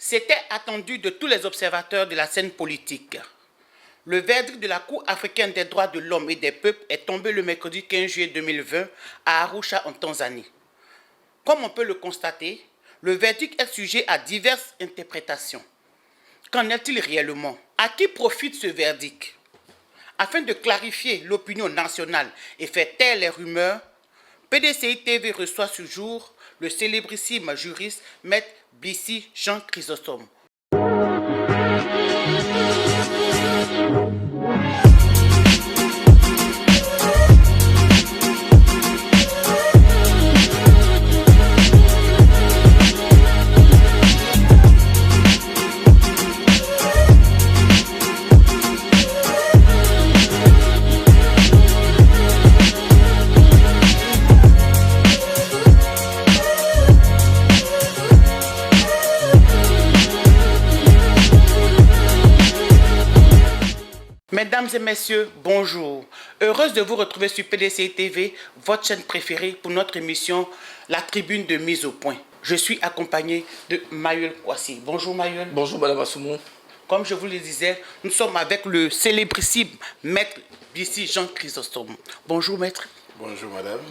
C'était attendu de tous les observateurs de la scène politique. Le verdict de la Cour africaine des droits de l'homme et des peuples est tombé le mercredi 15 juillet 2020 à Arusha en Tanzanie. Comme on peut le constater, le verdict est sujet à diverses interprétations. Qu'en est-il réellement? À qui profite ce verdict? Afin de clarifier l'opinion nationale et faire taire les rumeurs, PDCI TV reçoit ce jour le célébrissime juriste Maître Blissi Jean Chrysostome. Mesdames et messieurs, bonjour. Heureuse de vous retrouver sur PDCI TV, votre chaîne préférée pour notre émission La Tribune de mise au point. Je suis accompagné de Mayuel Kwasi. Bonjour Mayuel. Bonjour Madame Assoumou. Comme je vous le disais, nous sommes avec le célébrissime Maître Blissi Jean Chrysostome. Bonjour Maître. Bonjour Madame.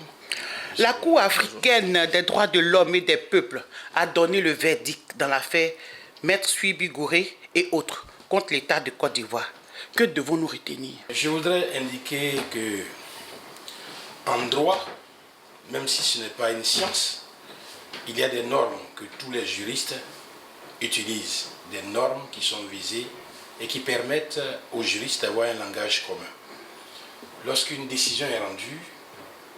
La Cour africaine des droits de l'homme et des peuples a donné le verdict dans l'affaire Maître Suibi Gouré et autres contre l'État de Côte d'Ivoire. Que devons-nous retenir? Je voudrais indiquer que, en droit, même si ce n'est pas une science, il y a des normes que tous les juristes utilisent, des normes qui sont visées et qui permettent aux juristes d'avoir un langage commun. Lorsqu'une décision est rendue,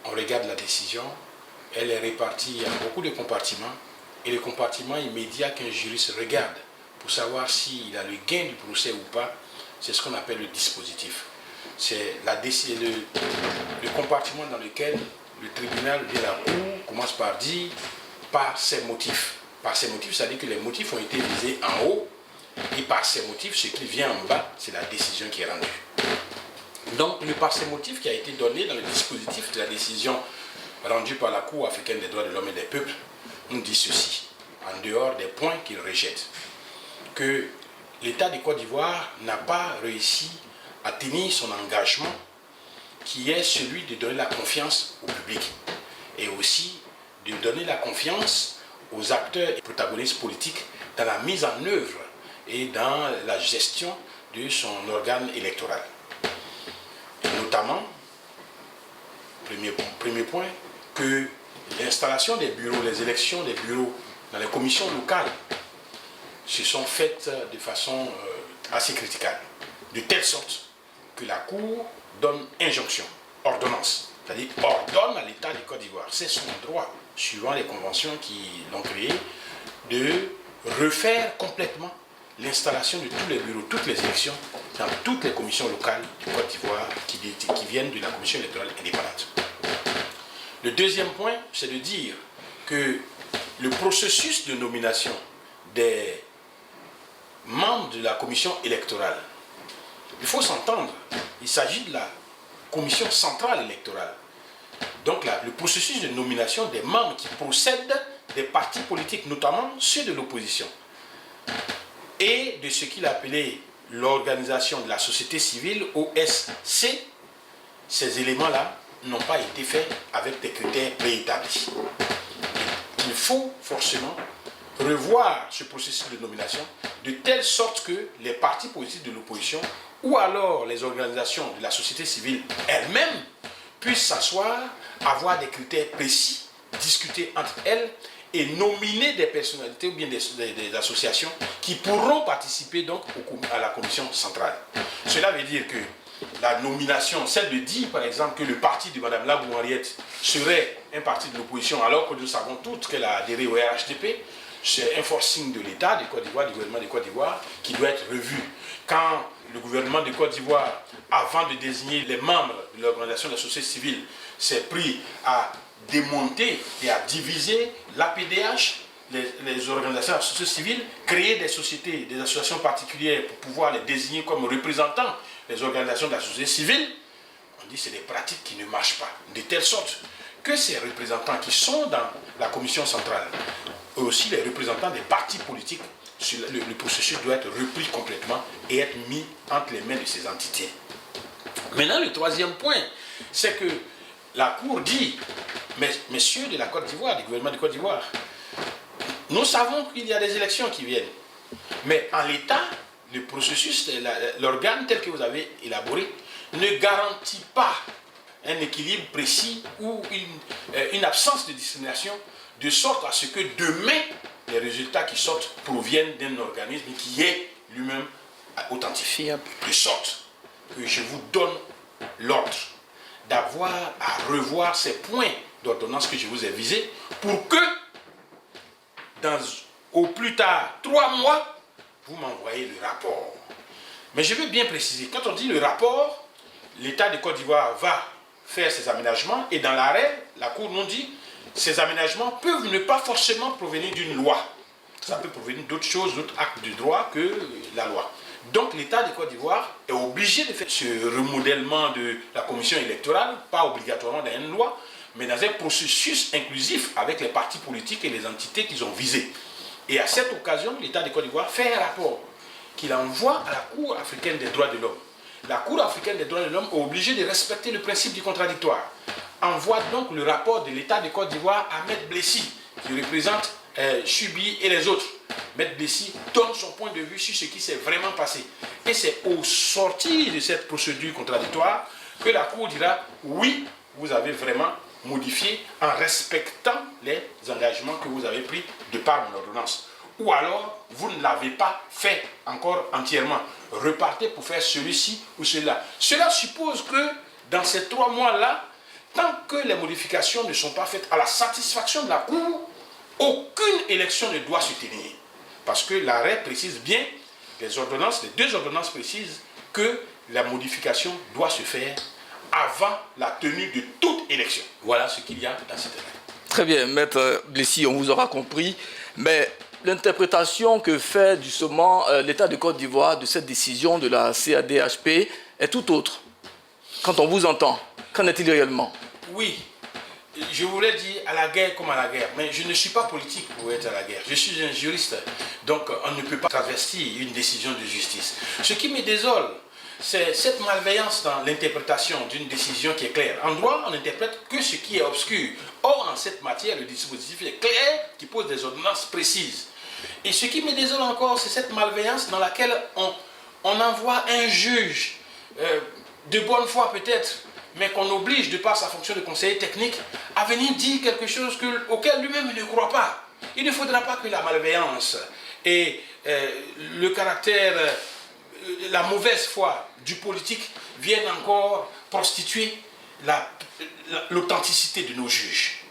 on regarde la décision, elle est répartie en beaucoup de compartiments, et le compartiment immédiat qu'un juriste regarde pour savoir s'il a le gain du procès ou pas, c'est ce qu'on appelle le dispositif. C'est le compartiment dans lequel le tribunal de la Cour commence par dire par ses motifs. Par ses motifs, c'est-à-dire que les motifs ont été visés en haut, et par ses motifs, ce qui vient en bas, c'est la décision qui est rendue. Donc, le par ses motifs qui a été donné dans le dispositif de la décision rendue par la Cour africaine des droits de l'homme et des peuples, nous dit ceci, en dehors des points qu'il rejette, que l'État de Côte d'Ivoire n'a pas réussi à tenir son engagement qui est celui de donner la confiance au public et aussi de donner la confiance aux acteurs et protagonistes politiques dans la mise en œuvre et dans la gestion de son organe électoral. Et notamment, premier point, que l'installation des bureaux, les élections des bureaux dans les commissions locales se sont faites de façon assez critiquable, de telle sorte que la Cour donne injonction, ordonnance, c'est-à-dire ordonne à l'État de Côte d'Ivoire, c'est son droit, suivant les conventions qui l'ont créé, de refaire complètement l'installation de tous les bureaux, toutes les élections, dans toutes les commissions locales de Côte d'Ivoire qui viennent de la commission électorale indépendante. Le deuxième point, c'est de dire que le processus de nomination des membres de la commission électorale, il faut s'entendre, il s'agit de la commission centrale électorale. Donc là, le processus de nomination des membres qui procèdent des partis politiques, notamment ceux de l'opposition, et de ce qu'il appelait l'organisation de la société civile, OSC, ces éléments-là n'ont pas été faits avec des critères préétablis. Il faut forcément revoir ce processus de nomination de telle sorte que les partis politiques de l'opposition ou alors les organisations de la société civile elles-mêmes puissent s'asseoir, avoir des critères précis, discuter entre elles et nominer des personnalités ou bien des associations qui pourront participer donc à la commission centrale. Cela veut dire que la nomination, celle de dire par exemple que le parti de Mme Lagou Henriette serait un parti de l'opposition alors que nous savons toutes qu'elle a adhéré au RHDP, c'est un forcing de l'État de Côte d'Ivoire, du gouvernement de Côte d'Ivoire, qui doit être revu. Quand le gouvernement de Côte d'Ivoire, avant de désigner les membres de l'organisation de la société civile, s'est pris à démonter et à diviser l'APDH, les organisations de la société civile, créer des sociétés, des associations particulières pour pouvoir les désigner comme représentants des organisations de la société civile, on dit que c'est des pratiques qui ne marchent pas. De telle sorte que ces représentants qui sont dans la commission centrale, eux aussi les représentants des partis politiques, le processus doit être repris complètement et être mis entre les mains de ces entités. Maintenant, le troisième point, c'est que la Cour dit, messieurs de la Côte d'Ivoire, du gouvernement de Côte d'Ivoire, nous savons qu'il y a des élections qui viennent. Mais en l'état, le processus, l'organe tel que vous avez élaboré, ne garantit pas un équilibre précis ou une absence de discrimination, de sorte à ce que demain, les résultats qui sortent proviennent d'un organisme qui est lui-même authentique. De sorte que je vous donne l'ordre d'avoir à revoir ces points d'ordonnance que je vous ai visés pour que, au plus tard 3 mois, vous m'envoyez le rapport. Mais je veux bien préciser, quand on dit le rapport, l'État de Côte d'Ivoire va faire ses aménagements et dans l'arrêt, la Cour nous dit ces aménagements peuvent ne pas forcément provenir d'une loi. Ça peut provenir d'autres choses, d'autres actes de droit que la loi. Donc l'État de Côte d'Ivoire est obligé de faire ce remodèlement de la commission électorale, pas obligatoirement dans une loi, mais dans un processus inclusif avec les partis politiques et les entités qu'ils ont visées. Et à cette occasion, l'État de Côte d'Ivoire fait un rapport qu'il envoie à la Cour africaine des droits de l'homme. La Cour africaine des droits de l'homme est obligée de respecter le principe du contradictoire. Envoie donc le rapport de l'État de Côte d'Ivoire à Maître Blessi, qui représente Chubi et les autres. Maître Blessi donne son point de vue sur ce qui s'est vraiment passé. Et c'est au sortir de cette procédure contradictoire que la Cour dira oui, vous avez vraiment modifié en respectant les engagements que vous avez pris de par mon ordonnance. Ou alors, vous ne l'avez pas fait encore entièrement. Repartez pour faire celui-ci ou celui-là. Cela suppose que dans ces 3 mois-là, tant que les modifications ne sont pas faites à la satisfaction de la Cour, aucune élection ne doit se tenir. Parce que l'arrêt précise bien, les 2 ordonnances précisent que la modification doit se faire avant la tenue de toute élection. Voilà ce qu'il y a dans cette arrêt. Très bien, Maître Blessi, on vous aura compris. Mais l'interprétation que fait justement l'État de Côte d'Ivoire de cette décision de la CADHP est tout autre. Quand on vous entend, qu'en est-il réellement? Oui, je vous l'ai dit, à la guerre comme à la guerre, mais je ne suis pas politique pour être à la guerre. Je suis un juriste, donc on ne peut pas travestir une décision de justice. Ce qui me désole, c'est cette malveillance dans l'interprétation d'une décision qui est claire. En droit, on n'interprète que ce qui est obscur. Or, en cette matière, le dispositif est clair, qui pose des ordonnances précises. Et ce qui me désole encore, c'est cette malveillance dans laquelle on envoie un juge, de bonne foi peut-être, mais qu'on oblige, de par sa fonction de conseiller technique, à venir dire quelque chose auquel lui-même ne croit pas. Il ne faudra pas que la malveillance et le caractère, la mauvaise foi du politique viennent encore prostituer l'authenticité de nos juges.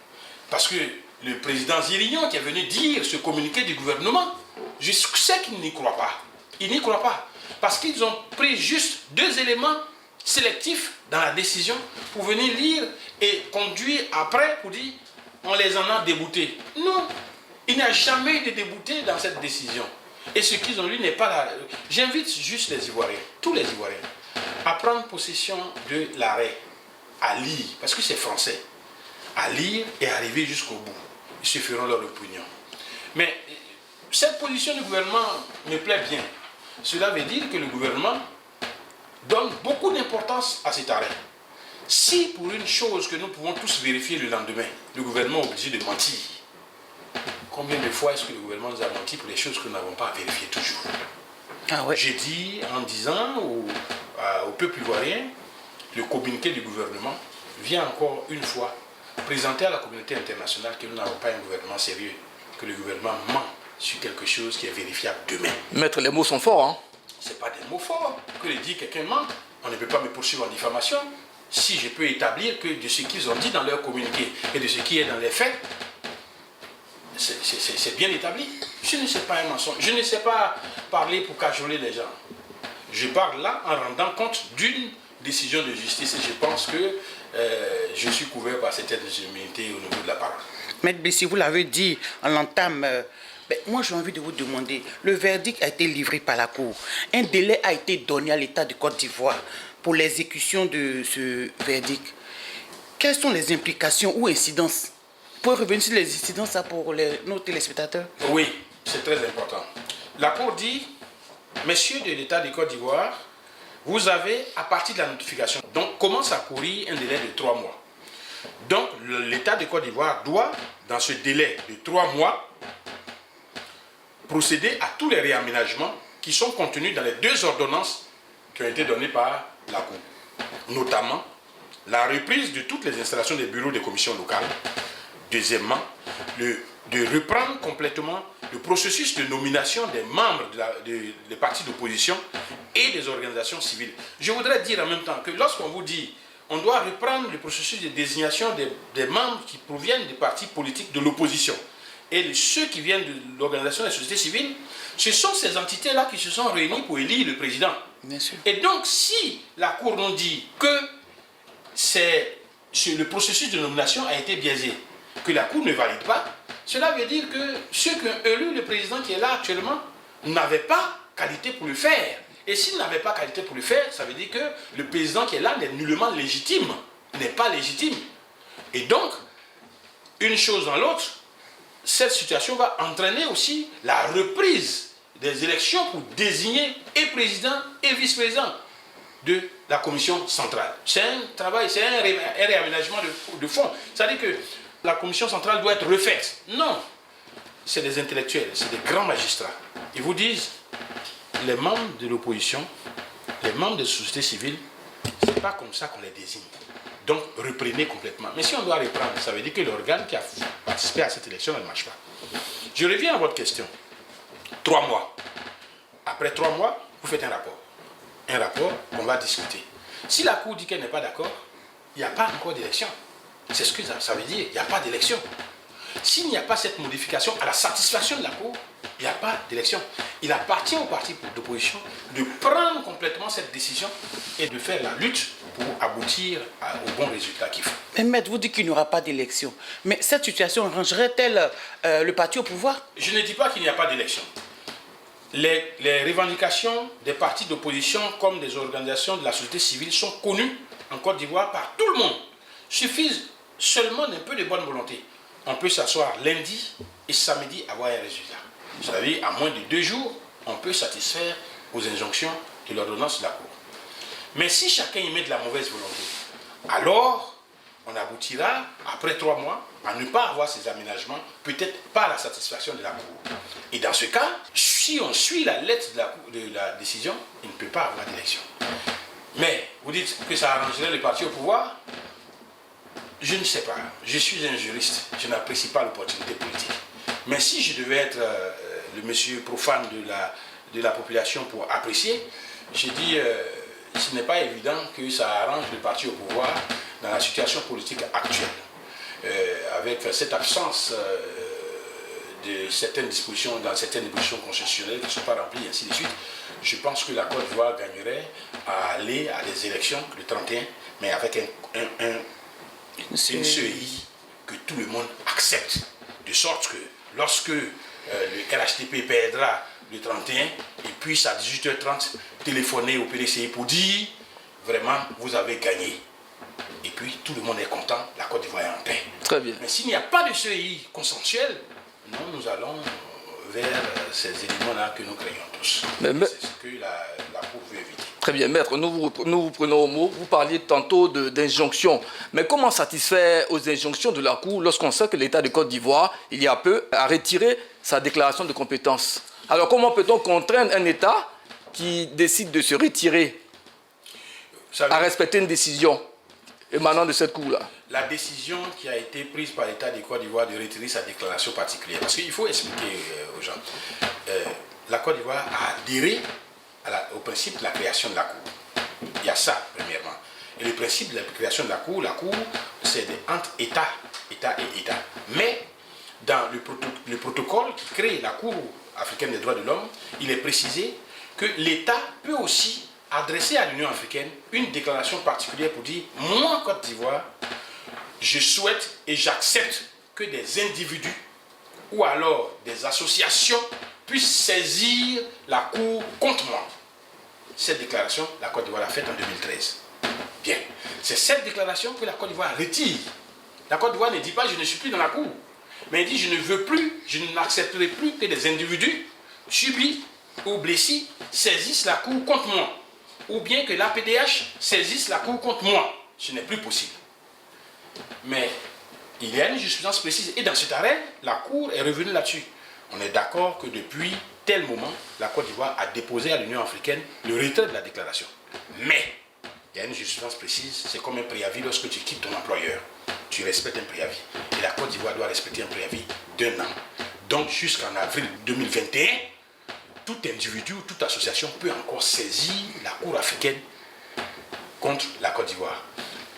Parce que le président Zirignon qui est venu dire ce communiqué du gouvernement, je sais qu'il n'y croit pas. Il n'y croit pas. Parce qu'ils ont pris juste 2 éléments sélectifs dans la décision pour venir lire et conduire après pour dire on les en a déboutés. Non, il n'y a jamais de débouté dans cette décision. Et ce qu'ils ont lu n'est pas là. J'invite juste les Ivoiriens, tous les Ivoiriens, à prendre possession de l'arrêt, à lire, parce que c'est français, à lire et arriver jusqu'au bout. Ils se feront leur opinion. Mais cette position du gouvernement me plaît bien. Cela veut dire que le gouvernement donne beaucoup d'importance à cet arrêt. Si pour une chose que nous pouvons tous vérifier le lendemain, le gouvernement est obligé de mentir, combien de fois est-ce que le gouvernement nous a menti pour les choses que nous n'avons pas vérifiées toujours? J'ai dit en disant au peuple ivoirien, le communiqué du gouvernement vient encore une fois présenter à la communauté internationale que nous n'avons pas un gouvernement sérieux, que le gouvernement ment sur quelque chose qui est vérifiable demain. Maître, les mots sont forts, hein? Ce n'est pas des mots forts. Que de dire quelqu'un ment, on ne peut pas me poursuivre en diffamation. Si je peux établir que de ce qu'ils ont dit dans leur communiqué et de ce qui est dans les faits, c'est bien établi. Je ne sais pas un mensonge. Je ne sais pas parler pour cajoler les gens. Je parle là en rendant compte d'une décision de justice et je pense que je suis couvert par cette immunité au niveau de la parole. Maître Blessi, vous l'avez dit en l'entame. Moi, j'ai envie de vous demander, le verdict a été livré par la Cour. Un délai a été donné à l'État de Côte d'Ivoire pour l'exécution de ce verdict. Quelles sont les implications ou incidences? Vous pouvez revenir sur les incidences pour nos téléspectateurs? Oui, c'est très important. La Cour dit, messieurs de l'État de Côte d'Ivoire, vous avez, à partir de la notification, donc commence à courir un délai de 3 mois. Donc l'État de Côte d'Ivoire doit, dans ce délai de 3 mois, procéder à tous les réaménagements qui sont contenus dans les 2 ordonnances qui ont été données par la Cour. Notamment, la reprise de toutes les installations des bureaux des commissions locales. Deuxièmement, de reprendre complètement le processus de nomination des membres des partis d'opposition et des organisations civiles. Je voudrais dire en même temps que lorsqu'on vous dit on doit reprendre le processus de désignation des membres qui proviennent des partis politiques de l'opposition et ceux qui viennent de l'organisation de la société civile, ce sont ces entités-là qui se sont réunies pour élire le président. Bien sûr. Et donc, si la Cour nous dit que le processus de nomination a été biaisé, que la Cour ne valide pas, cela veut dire que ceux qui ont élu le président qui est là actuellement n'avaient pas qualité pour le faire. Et s'ils n'avaient pas qualité pour le faire, ça veut dire que le président qui est là n'est nullement légitime, n'est pas légitime. Et donc, une chose dans l'autre, cette situation va entraîner aussi la reprise des élections pour désigner et président et vice-président de la commission centrale. C'est un travail, c'est un réaménagement de fond. C'est-à-dire que la commission centrale doit être refaite. Non, c'est des intellectuels, c'est des grands magistrats. Ils vous disent, les membres de l'opposition, les membres des sociétés civiles, c'est pas comme ça qu'on les désigne. Donc, reprenez complètement. Mais si on doit reprendre, ça veut dire que l'organe qui a participé à cette élection, elle ne marche pas. Je reviens à votre question. 3 mois. Après 3 mois, vous faites un rapport. Un rapport qu'on va discuter. Si la Cour dit qu'elle n'est pas d'accord, il n'y a pas encore d'élection. C'est ce que ça veut dire. Il n'y a pas d'élection. S'il n'y a pas cette modification à la satisfaction de la Cour, il n'y a pas d'élection. Il appartient aux partis d'opposition de prendre complètement cette décision et de faire la lutte pour aboutir au bon résultat qu'il faut. Mais maître, vous dites qu'il n'y aura pas d'élection. Mais cette situation arrangerait-elle le parti au pouvoir? Je ne dis pas qu'il n'y a pas d'élection. Les revendications des partis d'opposition comme des organisations de la société civile sont connues en Côte d'Ivoire par tout le monde. Il suffit seulement d'un peu de bonne volonté. On peut s'asseoir lundi et samedi avoir un résultat. Vous savez, à moins de 2 jours, on peut satisfaire aux injonctions de l'ordonnance de la Cour. Mais si chacun y met de la mauvaise volonté, alors on aboutira, après 3 mois, à ne pas avoir ces aménagements, peut-être pas à la satisfaction de la Cour. Et dans ce cas, si on suit la lettre de la décision, il ne peut pas avoir d'élection. Mais vous dites que ça arrangerait le parti au pouvoir? Je ne sais pas. Je suis un juriste. Je n'apprécie pas l'opportunité politique. Mais si je devais être le monsieur profane de la population pour apprécier, je dis ce n'est pas évident que ça arrange le parti au pouvoir dans la situation politique actuelle. Avec cette absence de certaines dispositions, dans certaines dispositions constitutionnelles qui ne sont pas remplies, et ainsi de suite, je pense que la Côte d'Ivoire gagnerait à aller à des élections le 31, mais avec une CEI que tout le monde accepte. De sorte que lorsque le RHDP perdra le 31, il puisse à 18h30 téléphoner au PDCI pour dire vraiment vous avez gagné. Et puis tout le monde est content, la Côte d'Ivoire est en paix. Très bien. Mais s'il n'y a pas de CEI consensuel, non, nous allons vers ces éléments-là que nous craignons tous. C'est ce que la Cour veut éviter. Très bien, maître, nous vous prenons au mot. Vous parliez tantôt d'injonctions. Mais comment satisfaire aux injonctions de la Cour lorsqu'on sait que l'État de Côte d'Ivoire, il y a peu, a retiré sa déclaration de compétence? Alors comment peut-on contraindre un État qui décide de se retirer à respecter une décision émanant de cette Cour-là? La décision qui a été prise par l'État de Côte d'Ivoire de retirer sa déclaration particulière, parce qu'il faut expliquer aux gens, la Côte d'Ivoire a adhéré au principe de la création de la Cour. Il y a ça, premièrement. Et le principe de la création de la Cour, c'est entre État et État. Mais dans le protocole qui crée la Cour africaine des droits de l'homme, il est précisé que l'État peut aussi adresser à l'Union africaine une déclaration particulière pour dire « Moi, Côte d'Ivoire, je souhaite et j'accepte que des individus ou alors des associations puissent saisir la Cour contre moi. » Cette déclaration, la Côte d'Ivoire l'a faite en 2013. Bien. C'est cette déclaration que la Côte d'Ivoire retire. La Côte d'Ivoire ne dit pas « je ne suis plus dans la Cour », mais elle dit « je ne veux plus, je n'accepterai plus que des individus Subli ou Blessis saisissent la Cour contre moi, ou bien que l'APDH saisisse la Cour contre moi. Ce n'est plus possible. Mais il y a une jurisprudence précise. Et dans cet arrêt, la Cour est revenue là-dessus. On est d'accord que depuis tel moment, la Côte d'Ivoire a déposé à l'Union africaine le retrait de la déclaration. Mais il y a une jurisprudence précise, c'est comme un préavis lorsque tu quittes ton employeur. Tu respectes un préavis. Et la Côte d'Ivoire doit respecter un préavis d'1 an. Donc jusqu'en avril 2021, tout individu ou toute association peut encore saisir la Cour africaine contre la Côte d'Ivoire.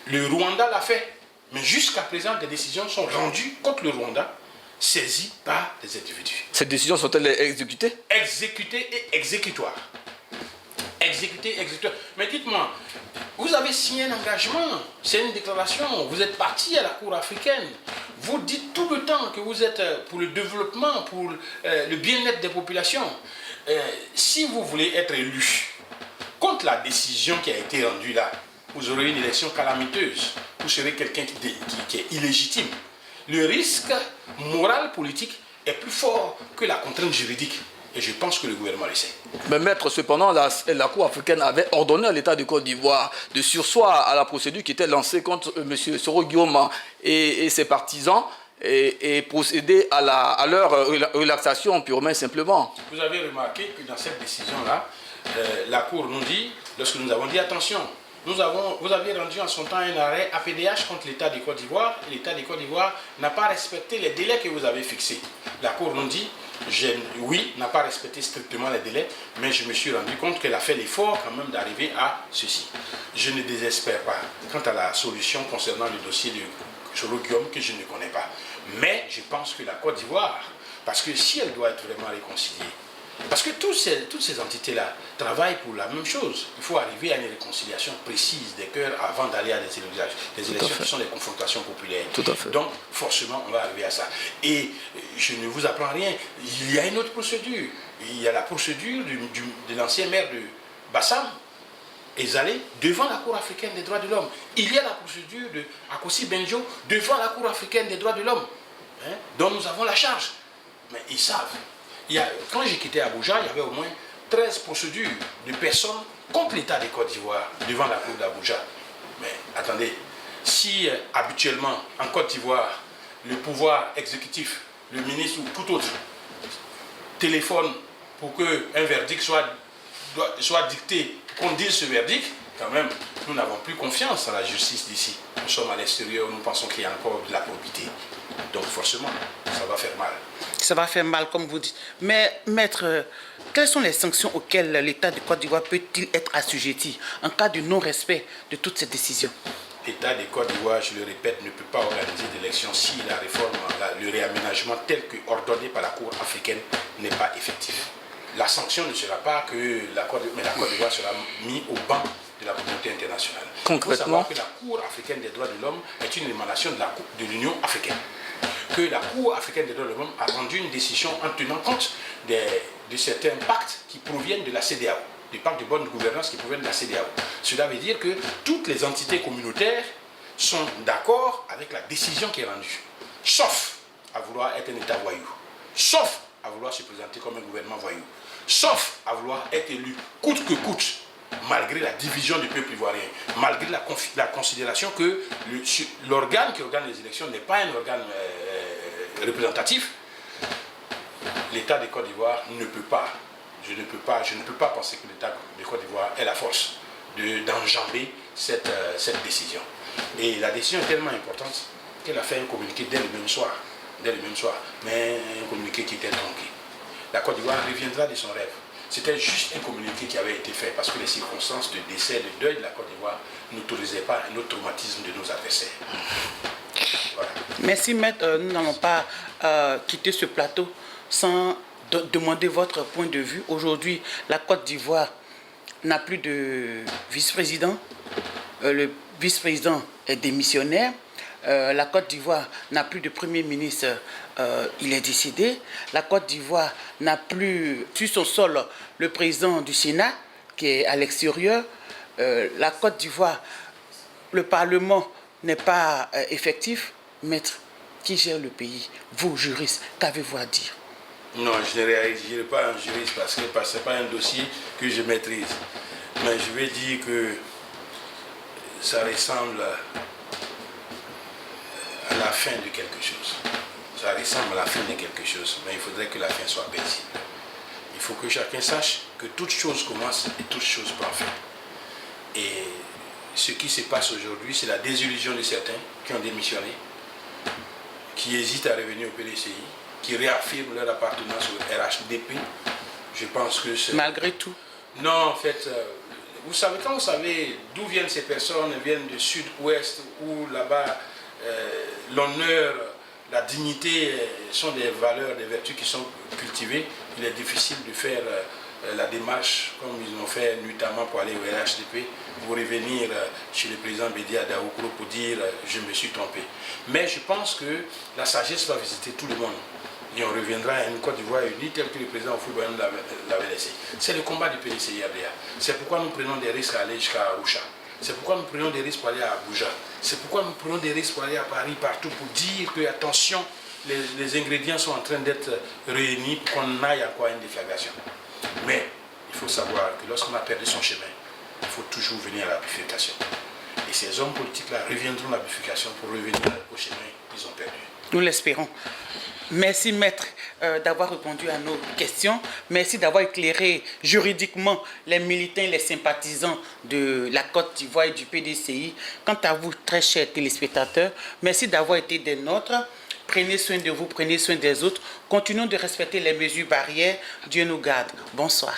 Le Rwanda l'a fait, mais jusqu'à présent, des décisions sont rendues contre le Rwanda, saisies par des individus. Ces décisions sont-elles exécutées? Exécutées et exécutoires. Exécutées et exécutoires. Mais dites-moi, vous avez signé un engagement, c'est une déclaration, vous êtes parti à la Cour africaine, vous dites tout le temps que vous êtes pour le développement, pour le bien-être des populations. Si vous voulez être élu contre la décision qui a été rendue là, vous aurez une élection calamiteuse, vous serez quelqu'un qui est illégitime. Le risque moral politique est plus fort que la contrainte juridique. Et je pense que le gouvernement le sait. Mais maître, cependant, la Cour africaine avait ordonné à l'État de Côte d'Ivoire de surseoir à la procédure qui était lancée contre M. Soro Guillaume et ses partisans et procéder à leur relaxation purement et simplement. Vous avez remarqué que dans cette décision-là, la Cour nous dit, lorsque nous avons dit attention, vous avez rendu en son temps un arrêt APDH contre l'État de Côte d'Ivoire et l'État de Côte d'Ivoire n'a pas respecté les délais que vous avez fixés. La Cour nous dit, oui, n'a pas respecté strictement les délais, mais je me suis rendu compte qu'elle a fait l'effort quand même d'arriver à ceci. Je ne désespère pas quant à la solution concernant le dossier de Soro Guillaume que je ne connais pas. Mais je pense que la Côte d'Ivoire, parce que si elle doit être vraiment réconciliée, parce que toutes ces entités-là travaillent pour la même chose. Il faut arriver à une réconciliation précise des cœurs avant d'aller à des élections qui sont des confrontations populaires. Tout à fait. Donc, forcément, on va arriver à ça. Et je ne vous apprends rien. Il y a une autre procédure. Il y a la procédure de l'ancien maire de Bassam, Ezalé, devant la Cour africaine des droits de l'homme. Il y a la procédure de Akossi Benjo devant la Cour africaine des droits de l'homme, dont nous avons la charge. Mais ils savent. Quand j'ai quitté Abuja, il y avait au moins 13 procédures de personnes contre l'État de Côte d'Ivoire devant la Cour d'Abuja. Mais attendez, si habituellement en Côte d'Ivoire, le pouvoir exécutif, le ministre ou tout autre, téléphone pour qu'un verdict soit dicté, qu'on dise ce verdict, quand même, nous n'avons plus confiance en la justice d'ici. Nous sommes à l'extérieur, nous pensons qu'il y a encore de la probité. Donc forcément, ça va faire mal. Ça va faire mal, comme vous dites. Mais, maître, quelles sont les sanctions auxquelles l'État de Côte d'Ivoire peut-il être assujetti en cas de non-respect de toutes ces décisions? L'État de Côte d'Ivoire, je le répète, ne peut pas organiser d'élection si la réforme, le réaménagement tel que ordonné par la Cour africaine n'est pas effectif. La sanction ne sera pas que la Côte d'Ivoire sera mise au banc de la communauté internationale. Concrètement, il faut savoir que la Cour africaine des droits de l'homme est une émanation de l'Union africaine. Que la Cour africaine des droits de l'homme a rendu une décision en tenant compte de certains pactes qui proviennent de la CEDEAO, des pactes de bonne gouvernance qui proviennent de la CEDEAO. Cela veut dire que toutes les entités communautaires sont d'accord avec la décision qui est rendue, sauf à vouloir être un État voyou, sauf à vouloir se présenter comme un gouvernement voyou, sauf à vouloir être élu coûte que coûte, malgré la division du peuple ivoirien, malgré la considération que l'organe qui organise les élections n'est pas un organe représentatif. L'État de Côte d'Ivoire ne peut pas, je ne peux pas penser que l'État de Côte d'Ivoire ait la force d'enjamber cette décision. Et la décision est tellement importante qu'elle a fait un communiqué dès le même soir, mais un communiqué qui était tronqué. La Côte d'Ivoire reviendra de son rêve. C'était juste un communiqué qui avait été fait parce que les circonstances de décès, de deuil de la Côte d'Ivoire n'autorisaient pas un autre traumatisme de nos adversaires. Voilà. Merci, maître. Nous n'allons pas quitter ce plateau sans demander votre point de vue. Aujourd'hui, la Côte d'Ivoire n'a plus de vice-président. Le vice-président est démissionnaire. La Côte d'Ivoire n'a plus de premier ministre, il est décédé. La Côte d'Ivoire n'a plus sur son sol le président du Sénat qui est à l'extérieur. La Côte d'Ivoire, le Parlement n'est pas effectif. Maître, qui gère le pays? Vous, juristes, qu'avez-vous à dire? Non, je ne réagirai pas en juriste parce que ce n'est pas un dossier que je maîtrise. Mais je vais dire que ça ressemble à la fin de quelque chose. Ça ressemble à la fin de quelque chose, mais il faudrait que la fin soit paisible. Il faut que chacun sache que toute chose commence et toute chose prend fin. Et ce qui se passe aujourd'hui, c'est la désillusion de certains qui ont démissionné, qui hésitent à revenir au PDCI, qui réaffirment leur appartenance au RHDP. Je pense que c'est... Malgré tout. Non, en fait, vous savez, quand vous savez d'où viennent ces personnes, elles viennent du sud-ouest, où là-bas, l'honneur, la dignité sont des valeurs, des vertus qui sont cultivées, il est difficile de faire la démarche, comme ils ont fait notamment pour aller au RHDP, pour revenir chez le président Bédia Daoukro pour dire je me suis trompé. Mais je pense que la sagesse va visiter tout le monde. Et on reviendra à une Côte d'Ivoire unie telle que le président Oufouba l'avait laissé. C'est le combat du PDCI-RDA. C'est pourquoi nous prenons des risques à aller jusqu'à Arusha. C'est pourquoi nous prenons des risques pour aller à Abuja. C'est pourquoi nous prenons des risques pour aller à Paris, partout, pour dire que, attention, les ingrédients sont en train d'être réunis pour qu'on aille encore à une déflagration. Mais il faut savoir que lorsqu'on a perdu son chemin, il faut toujours venir à la bifurcation. Et ces hommes politiques-là reviendront à la bifurcation pour revenir au chemin qu'ils ont perdu. Nous l'espérons. Merci, maître, d'avoir répondu à nos questions. Merci d'avoir éclairé juridiquement les militants et les sympathisants de la Côte d'Ivoire et du PDCI. Quant à vous, très chers téléspectateurs, merci d'avoir été des nôtres. Prenez soin de vous, prenez soin des autres. Continuons de respecter les mesures barrières. Dieu nous garde. Bonsoir.